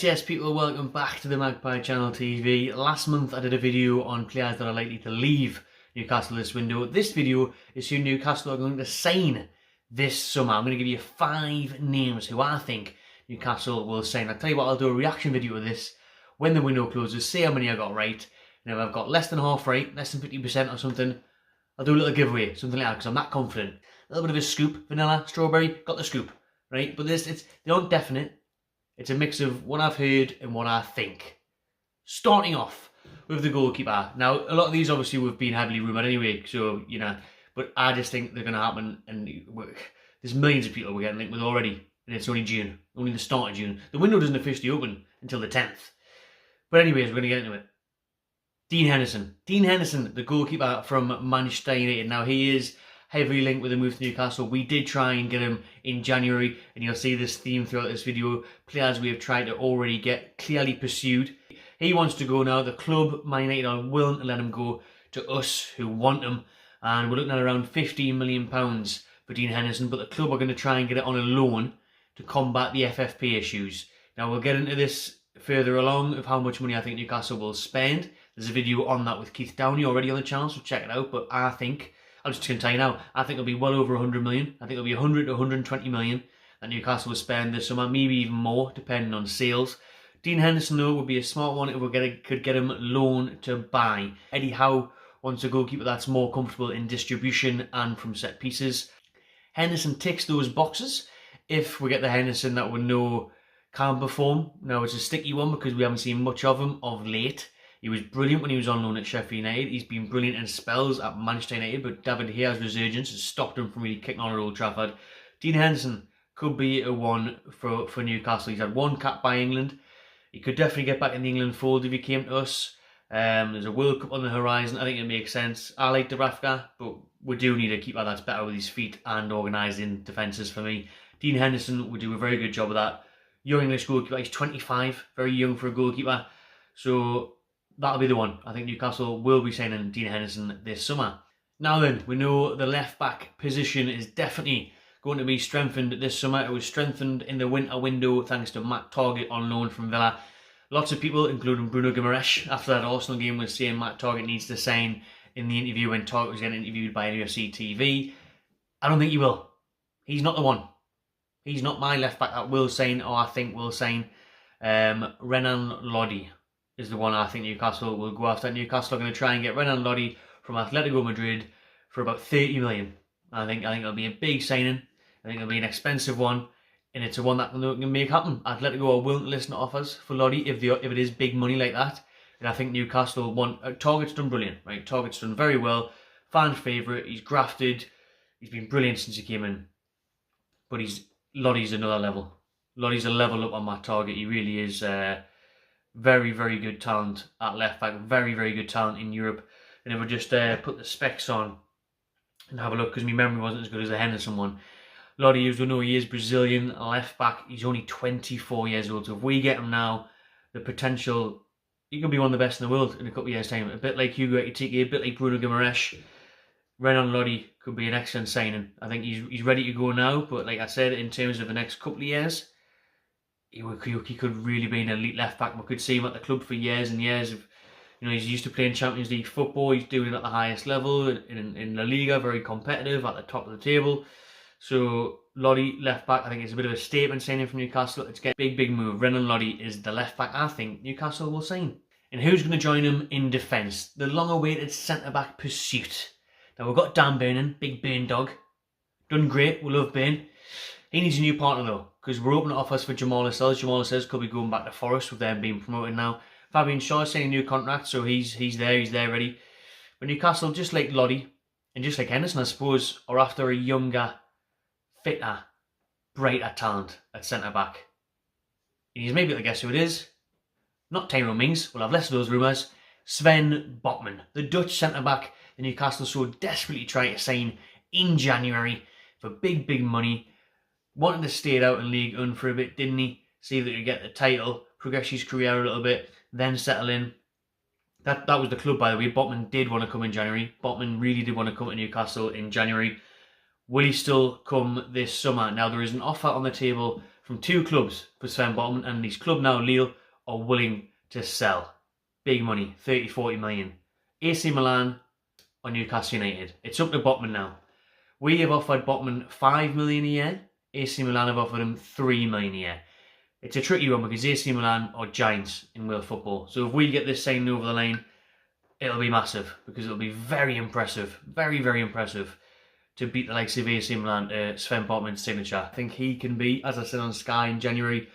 Yes, people, welcome back to the Magpie Channel TV. Last month I did a video on players that are likely to leave Newcastle this window. This video is who Newcastle are going to sign this summer. I'm going to give you 5 names who I think Newcastle will sign. I'll tell you what, I'll do a reaction video of this when the window closes, see how many I got right. And if I've got less than half right, less than 50% or something, I'll do a little giveaway, something like that, because I'm that confident. A little bit of a scoop, vanilla, strawberry, got the scoop, right? But they aren't definite. It's a mix of what I've heard and what I think. Starting off with the goalkeeper. Now, a lot of these obviously have been heavily rumoured anyway, so, you know, but I just think they're going to happen, and there's millions of people we're getting linked with already, and it's only June, only the start of June. The window doesn't officially open until the 10th. But anyways, we're going to get into it. Dean Henderson. Dean Henderson, the goalkeeper from Manchester United. Now, he is heavily linked with a move to Newcastle. We did try and get him in January, and you'll see this theme throughout this video. Players we have tried to already get, clearly pursued. He wants to go now. The club, Man United, are willing to let him go to us who want him, and we're looking at around £15 million for Dean Henderson, but the club are going to try and get it on a loan to combat the FFP issues. Now, we'll get into this further along of how much money I think Newcastle will spend. There's a video on that with Keith Downey already on the channel, so check it out. But I think, I'm just going to tell you now, I think it'll be well over 100 million. I think it'll be 100 to 120 million that Newcastle will spend this summer, maybe even more, depending on sales. Dean Henderson, though, would be a smart one if we could get him loan to buy. Eddie Howe wants a goalkeeper that's more comfortable in distribution and from set pieces. Henderson ticks those boxes. If we get the Henderson that we know can perform. Now, it's a sticky one because we haven't seen much of him of late. He was brilliant when he was on loan at Sheffield United. He's been brilliant in spells at Manchester United, but David De Gea's resurgence has stopped him from really kicking on at Old Trafford. Dean Henderson could be a one for Newcastle. He's had 1 cap by England. He could definitely get back in the England fold if he came to us. There's a World Cup on the horizon. I think it makes sense. I like Dubravka, but we do need a keeper that's better with his feet and organised in defences for me. Dean Henderson would do a very good job of that. Young English goalkeeper. He's 25, very young for a goalkeeper. So that'll be the one. I think Newcastle will be signing Dean Henderson this summer. Now then, we know the left-back position is definitely going to be strengthened this summer. It was strengthened in the winter window thanks to Matt Targett on loan from Villa. Lots of people, including Bruno Guimaraes, after that Arsenal game, was saying Matt Targett needs to sign in the interview when Targett was getting interviewed by UFC TV. I don't think he will. He's not the one. He's not my left-back that will sign, or I think will sign. Renault Loddy is the one I think Newcastle will go after. Newcastle are going to try and get Renault Loddy from Atletico Madrid for about 30 million. I think it'll be a big signing. I think it'll be an expensive one, and it's a one that can make happen. Atletico are willing to listen to offers for Loddy if it is big money like that. And I think Newcastle want. Target's done brilliant, right? Target's done very well. Fan favourite. He's grafted. He's been brilliant since he came in. But Loddy's another level. Loddy's a level up on Matt Targett. He really is very, very good talent at left back. Very, very good talent in Europe. And if we just put the specs on and have a look, because my memory wasn't as good as the Henderson one. Loddy, as we know, he is Brazilian left back. He's only 24 years old. So if we get him now, the potential, he could be one of the best in the world in a couple of years' time. A bit like Hugo Ekitike, a bit like Bruno Guimaraes. Renault Loddy could be an excellent signing. I think he's ready to go now, but like I said, in terms of the next couple of years, he could really be an elite left back. We could see him at the club for years and years. He's used to playing Champions League football. He's doing it at the highest level in La Liga, very competitive at the top of the table. So Loddy left back, I think it's a bit of a statement signing from Newcastle. It's a big move. Renault Loddy is the left back I think Newcastle will sign. And who's going to join him in defence? The long-awaited centre back pursuit. Now, we've got Dan Boehner, big Burn dog. Done great, we love Burn. He needs a new partner though, because we're opening offers for Jamal Lascelles. Jamal Lascelles could be going back to Forest with them being promoted now. Fabian Shaw is signing a new contract, so he's there ready. But Newcastle, just like Loddy, and just like Henderson, I suppose, are after a younger, fitter, brighter talent at centre-back. And he's maybe able to guess who it is. Not Tyrone Mings, we'll have less of those rumours. Sven Botman, the Dutch centre-back the Newcastle so desperately tried to sign in January for big money. Wanted to stay out in League One for a bit, didn't he? See that he'd get the title, progress his career a little bit, then settle in. That was the club, by the way. Botman did want to come in January. Botman really did want to come to Newcastle in January. Will he still come this summer? Now, there is an offer on the table from 2 clubs for Sven Botman, and his club now, Lille, are willing to sell. Big money, 30-40 million. AC Milan or Newcastle United. It's up to Botman now. We have offered Botman 5 million a year. AC Milan have offered him 3 million a year. It's a tricky one because AC Milan are giants in world football. So if we get this signed over the line, it'll be massive because it'll be very impressive, very, very impressive to beat the likes of AC Milan to Sven Botman's signature. I think he can be, as I said on Sky in January,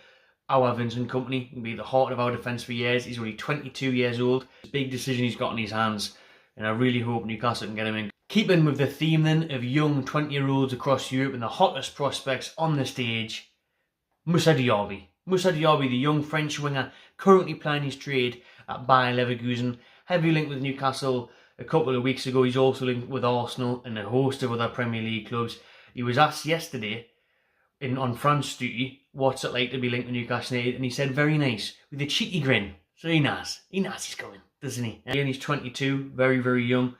our Vincent Kompany. He can be the heart of our defence for years. He's only 22 years old. It's a big decision he's got on his hands, and I really hope Newcastle can get him in. Keeping with the theme then of young 20-year-olds across Europe and the hottest prospects on the stage, Moussa Diaby. Moussa Diaby, the young French winger, currently playing his trade at Bayer Leverkusen. Heavily linked with Newcastle a couple of weeks ago. He's also linked with Arsenal and a host of other Premier League clubs. He was asked yesterday on France duty, what's it like to be linked with Newcastle United, and he said very nice, with a cheeky grin. So he knows he's going, doesn't he? And he's 22, very, very young.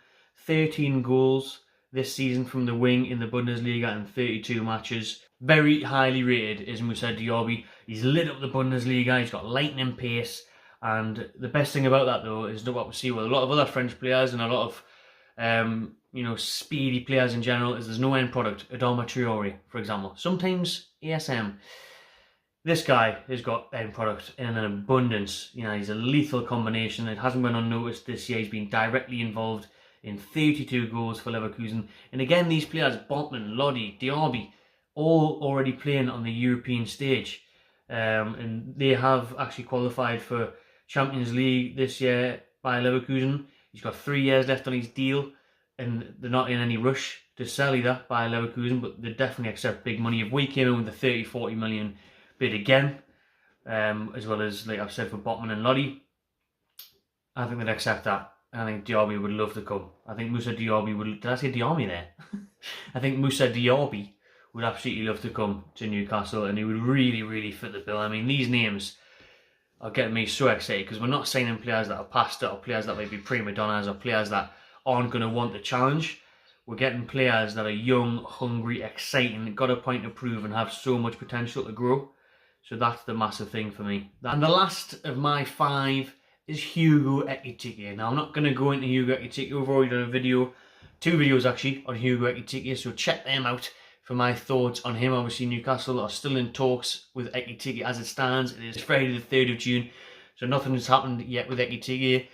13 goals this season from the wing in the Bundesliga in 32 matches. Very highly rated is Moussa Diaby. He's lit up the Bundesliga, he's got lightning pace, and the best thing about that though is what we see with a lot of other French players and a lot of speedy players in general is there's no end product. Adama Traore, for example. Sometimes ASM. This guy has got end product in an abundance. You know, he's a lethal combination. It hasn't been unnoticed this year. He's been directly involved in 32 goals for Leverkusen. And again, these players, Botman, Loddy, Diaby, all already playing on the European stage. And they have actually qualified for Champions League this year by Leverkusen. He's got 3 years left on his deal, and they're not in any rush to sell either by Leverkusen, but they definitely accept big money. If we came in with a 30-40 million bid again, as well as, like I've said, for Botman and Loddy, I think they'd accept that. I think Diaby would love to come. I think Moussa Diaby would... Did I say Diaby there? I think Moussa Diaby would absolutely love to come to Newcastle, and he would really, really fit the bill. I mean, these names are getting me so excited because we're not signing players that are past it, or players that might be prima donnas, or players that aren't going to want the challenge. We're getting players that are young, hungry, exciting, got a point to prove, and have so much potential to grow. So that's the massive thing for me. And the last of my 5 is Hugo Ekitike. Now, I'm not going to go into Hugo Ekitike. We've already done a video, 2 videos actually, on Hugo Ekitike, so check them out for my thoughts on him. Obviously, Newcastle are still in talks with Ekitike as it stands. It is Friday the 3rd of June, so nothing has happened yet with Ekitike,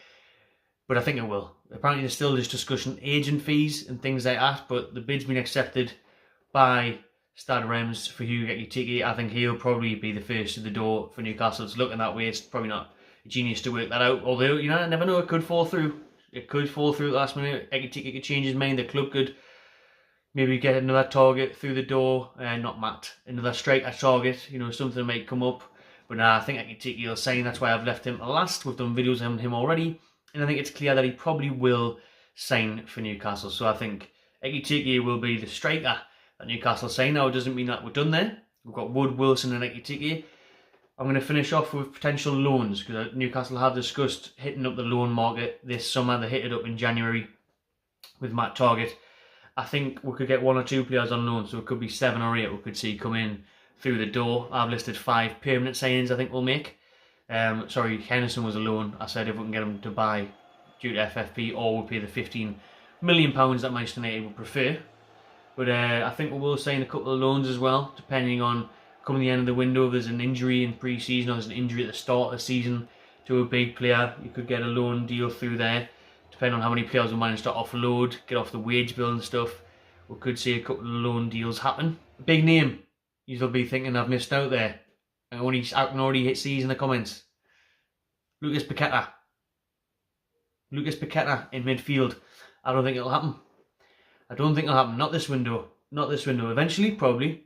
but I think it will. Apparently, there's still this discussion agent fees and things like that, but the bid's been accepted by Stade Reims for Hugo Ekitike. I think he'll probably be the first to the door for Newcastle. It's looking that way. It's probably not a genius to work that out, although, you know, I never know, it could fall through. It could fall through at the last minute. Ekitike could change his mind. The club could maybe get another target through the door, another striker target, you know, something might come up. But nah, I think Ekitike will sign. That's why I've left him last. We've done videos on him already, and I think it's clear that he probably will sign for Newcastle. So I think Ekitike will be the striker that Newcastle sign. Now, it doesn't mean that we're done there. We've got Wood, Wilson and Ekitike. I'm going to finish off with potential loans, because Newcastle have discussed hitting up the loan market this summer. They hit it up in January with Matt Target. I think we could get 1 or 2 players on loan, so it could be 7 or 8 we could see come in through the door. I've listed 5 permanent signings I think we'll make. Sorry, Henderson was a loan. I said if we can get him to buy due to FFP, or we'll pay the £15 million that Manchester United would prefer. But I think we will sign a couple of loans as well, depending on coming the end of the window. If there's an injury in pre-season, or there's an injury at the start of the season to a big player, you could get a loan deal through there. Depending on how many players we manage to offload, get off the wage bill and stuff, we could see a couple of loan deals happen. A big name, you'll be thinking I've missed out there. I can already hit C's in the comments. Lucas Paqueta. Lucas Paqueta in midfield. I don't think it'll happen. I don't think it'll happen. Not this window. Not this window. Eventually, probably.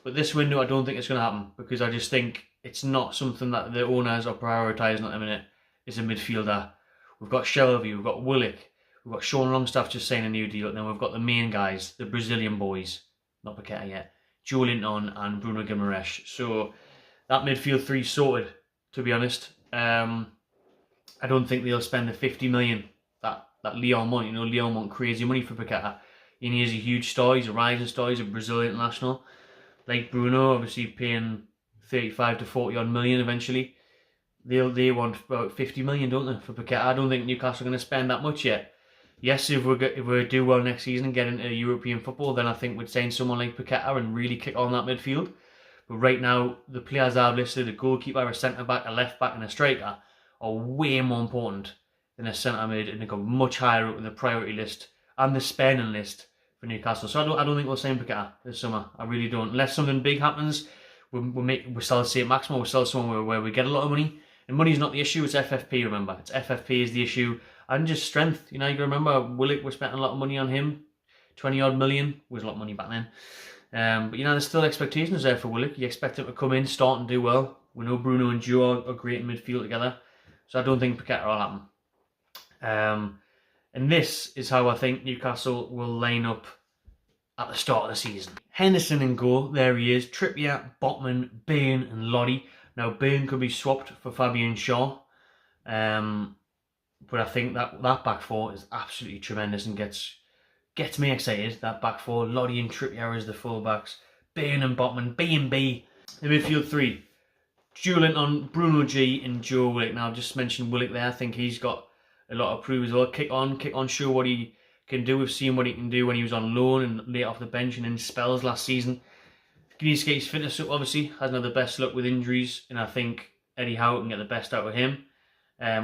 But this window, I don't think it's going to happen, because I just think it's not something that the owners are prioritising at the minute. It's a midfielder. We've got Shelby, we've got Willock, we've got Sean Longstaff just saying a new deal, and then we've got the main guys, the Brazilian boys, not Paqueta yet, Joe Linton and Bruno Guimaraes. So that midfield 3 sorted, to be honest. I don't think they'll spend the 50 million that Leon want. You know, Leon want crazy money for Paqueta. And he is a huge star, he's a rising star, he's a Brazilian international. Like Bruno, obviously paying 35 to 40 odd million eventually. They want about 50 million, don't they, for Paqueta? I don't think Newcastle are going to spend that much yet. Yes, if we do well next season and get into European football, then I think we'd sign someone like Paqueta and really kick on that midfield. But right now, the players I've listed, a goalkeeper, a centre-back, a left-back and a striker, are way more important than a centre-mid, and they go much higher up in the priority list and the spending list for Newcastle. So I don't think we'll sign Paqueta this summer. I really don't. Unless something big happens, we'll sell St. Maximin, we'll sell someone where we get a lot of money. And money's not the issue, it's FFP, remember. It's FFP is the issue. And just strength. You know, you got to remember, Willock, we're spending a lot of money on him. 20 odd million. Was a lot of money back then. But, you know, there's still expectations there for Willock. You expect him to come in, start and do well. We know Bruno and Joe are great in midfield together. So I don't think Paqueta will happen. And this is how I think Newcastle will line up at the start of the season. Henderson in goal. There he is. Trippier, Botman, Boehner and Loddy. Now, Boehner could be swapped for Fabian Shaw. But I think that back four is absolutely tremendous and gets me excited. That back four, Loddy and Trippier as the fullbacks. Boehner and Botman, B&B. The midfield three. Dueling on Bruno G and Joe Willock. Now, I've just mentioned Willock there. I think he's got a lot of prove as well. Kick on, show what he can do. We've seen what he can do when he was on loan and late off the bench and in spells last season. He needs to get his fitness up, obviously. Hasn't had the best luck with injuries, and I think Eddie Howe can get the best out of him.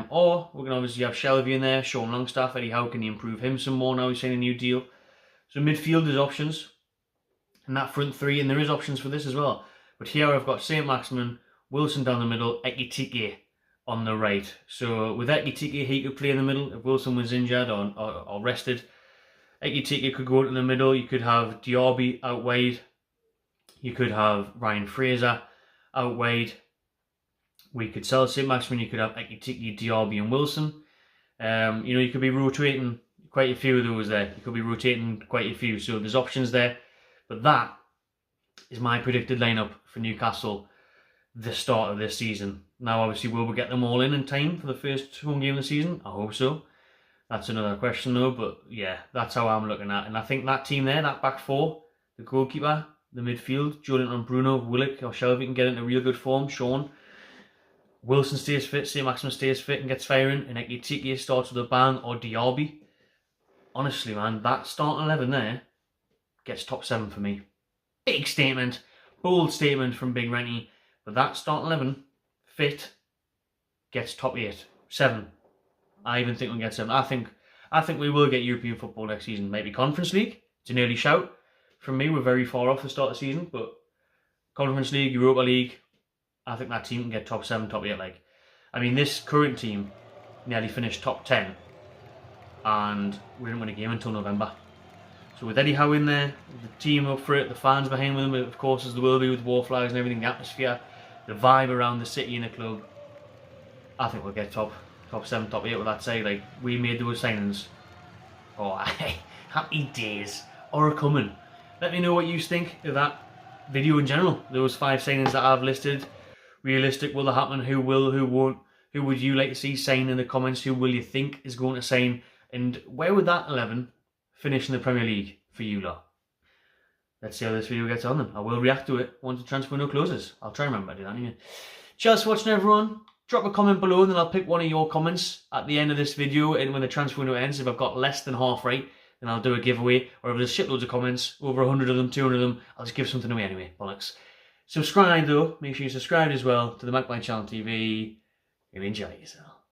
Or we can obviously have Shelby in there, Sean Longstaff. Eddie Howe, can he improve him some more now he's signed a new deal? So midfield, there's options. And that front three, and there is options for this as well. But here I've got St. Maximin, Wilson down the middle, Ekitike on the right. So with Ekitike, he could play in the middle if Wilson was injured or rested. Ekitike could go into the middle. You could have Diaby out wide. You could have Ryan Fraser out wide. We could sell St. Maximin. You could have Ekitike, Diaby and Wilson. You know, you could be rotating quite a few of those there. You could be rotating quite a few. So there's options there. But that is my predicted lineup for Newcastle the start of this season. Now, obviously, will we get them all in time for the first home game of the season? I hope so. That's another question, though. But, yeah, that's how I'm looking at it. And I think that team there, that back four, the goalkeeper, the midfield, Jordan and Bruno, Willock or Shelby can get into real good form, Sean. Wilson stays fit, St. Maximin stays fit and gets firing, and Ekitike starts with a bang, or Diaby. Honestly, man, that starting 11 there gets top 7 for me. Big statement, bold statement from Big Rennie, but that starting 11, fit, gets top 8, 7. I even think we'll get 7. I think we will get European football next season. Maybe Conference League. It's an early shout. From me, we're very far off the start of the season, but Conference League, Europa League, I think that team can get top 7, top 8. Like, I mean, this current team nearly finished top 10, and we didn't win a game until November. So with Eddie Howe in there, the team up for it, the fans behind with them, of course, as there will be with war flags and everything, the atmosphere, the vibe around the city and the club, I think we'll get top 7, top 8 with that side. Like, we made those signings. Oh, happy days are coming. Let me know what you think of that video in general. Those 5 signings that I've listed. Realistic, will they happen? Who will, who won't? Who would you like to see sign in the comments? Who will you think is going to sign? And where would that 11 finish in the Premier League for you lot? Let's see how this video gets on then. I will react to it once the transfer window closes. I'll try and remember to do that anyway. Cheers for watching, everyone. Drop a comment below and then I'll pick one of your comments at the end of this video, and when the transfer window ends, if I've got less than half right, then I'll do a giveaway. Or if there's shitloads of comments, over 100 of them, 200 of them, I'll just give something away anyway. Bollocks. Subscribe though. Make sure you subscribe as well to the Magpie Channel TV. You enjoy yourself.